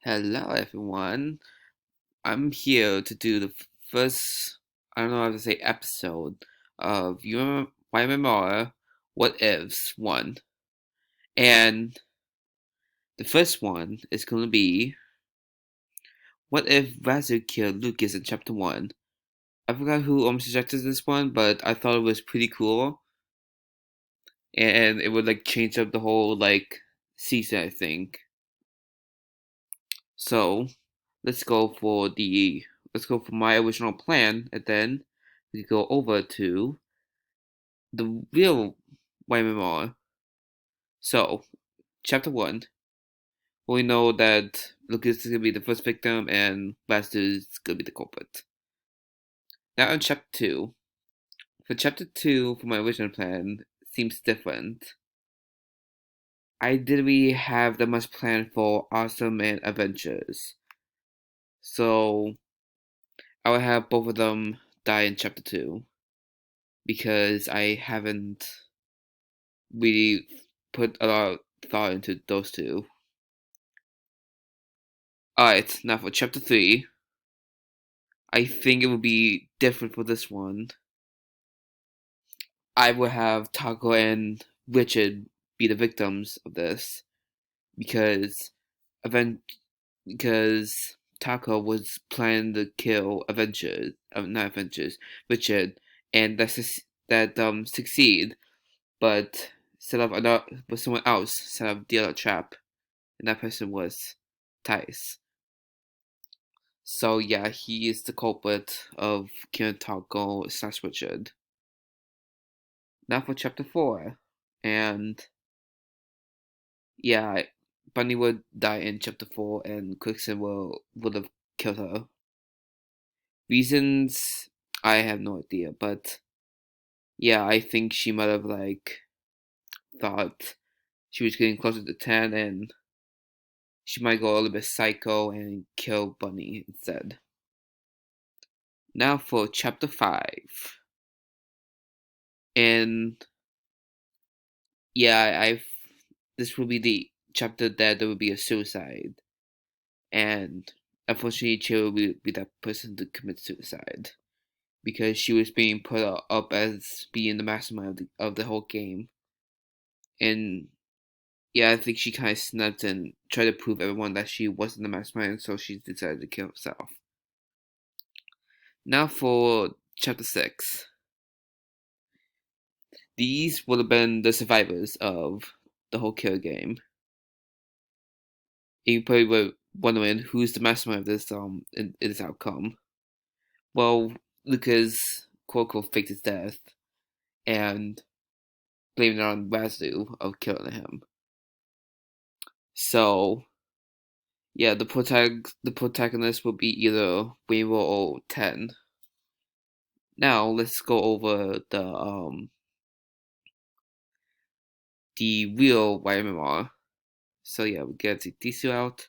Hello, everyone. I'm here to do the first, I don't know how to say, episode of YMMR What Ifs 1. And the first one is going to be what if Razu killed Lucas in Chapter 1? I forgot who suggested this one, but I thought it was pretty cool. And it would change up the whole season, I think. So let's go for my original plan, and then we go over to the real YMMR. So, chapter 1, we know that Lucas is going to be the first victim and Blaster is going to be the culprit. Now, in chapter 2, for chapter 2, for my original plan, seems different. I didn't really have that much planned for Awesome and Adventures. So, I would have both of them die in chapter 2 because I haven't really put a lot of thought into those two. Alright, now for chapter 3, I think it would be different for this one. I would have Taco and Richard be the victims of this because event because Taco was planning to kill Avengers, not Avengers, Richard, and that succeed, but someone else set up the other trap, and that person was Tice. So yeah, he is the culprit of killing Taco / Richard. Now for chapter 4, and yeah, Bunny would die in chapter 4, and Quicksilver would have killed her. Reasons I have no idea, but yeah, I think she might have thought she was getting closer to 10, and she might go a little bit psycho and kill Bunny instead. Now for chapter 5, and yeah, I've this will be the chapter that there will be a suicide, and unfortunately, Chill will be that person to commit suicide because she was being put up as being the mastermind of the whole game, and yeah, I think she kind of snapped and tried to prove everyone that she wasn't the mastermind, so she decided to kill herself. Now for chapter 6. These would have been the survivors of the whole kill game. You probably were wondering who's the mastermind of this in this outcome. Well, Lucas quote faked his death and blamed it on Razu of killing him. So yeah, the protagonist will be either Rainbow or 10. Now let's go over the real YMMR. So yeah, we get these two out.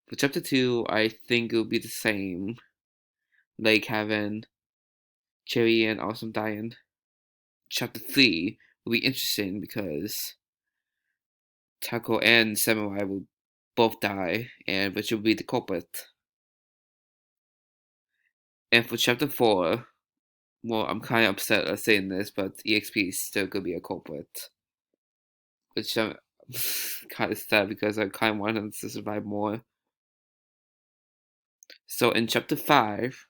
For chapter 2, I think it'll be the same. Like having Cherry and Awesome dying. Chapter 3 will be interesting because Taco and Samurai will both die, and Richard will be the culprit. And for chapter 4, well, I'm kind of upset at saying this, but EXP is still gonna be a culprit. Which I'm kind of sad because I kind of want him to survive more. So in chapter 5,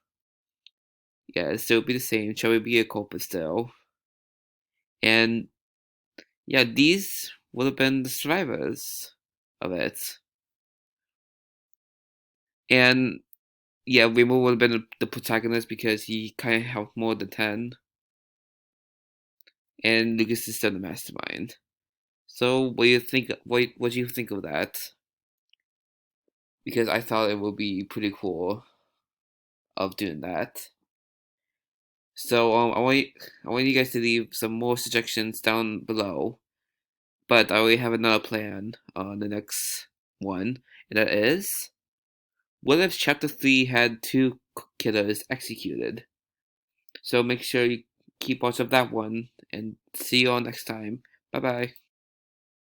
yeah, it'll still be the same. Shall we be a culprit still? And yeah, these would have been the survivors of it. And yeah, Rainbow would have been the protagonist because he kind of helped more than 10. And Lucas is still the mastermind. So what do you think? What do you think of that? Because I thought it would be pretty cool of doing that. So I want you guys to leave some more suggestions down below. But I already have another plan on the next one, and that is, what if Chapter 3 had two killers executed? So make sure you keep watch of that one, and see you all next time. Bye bye.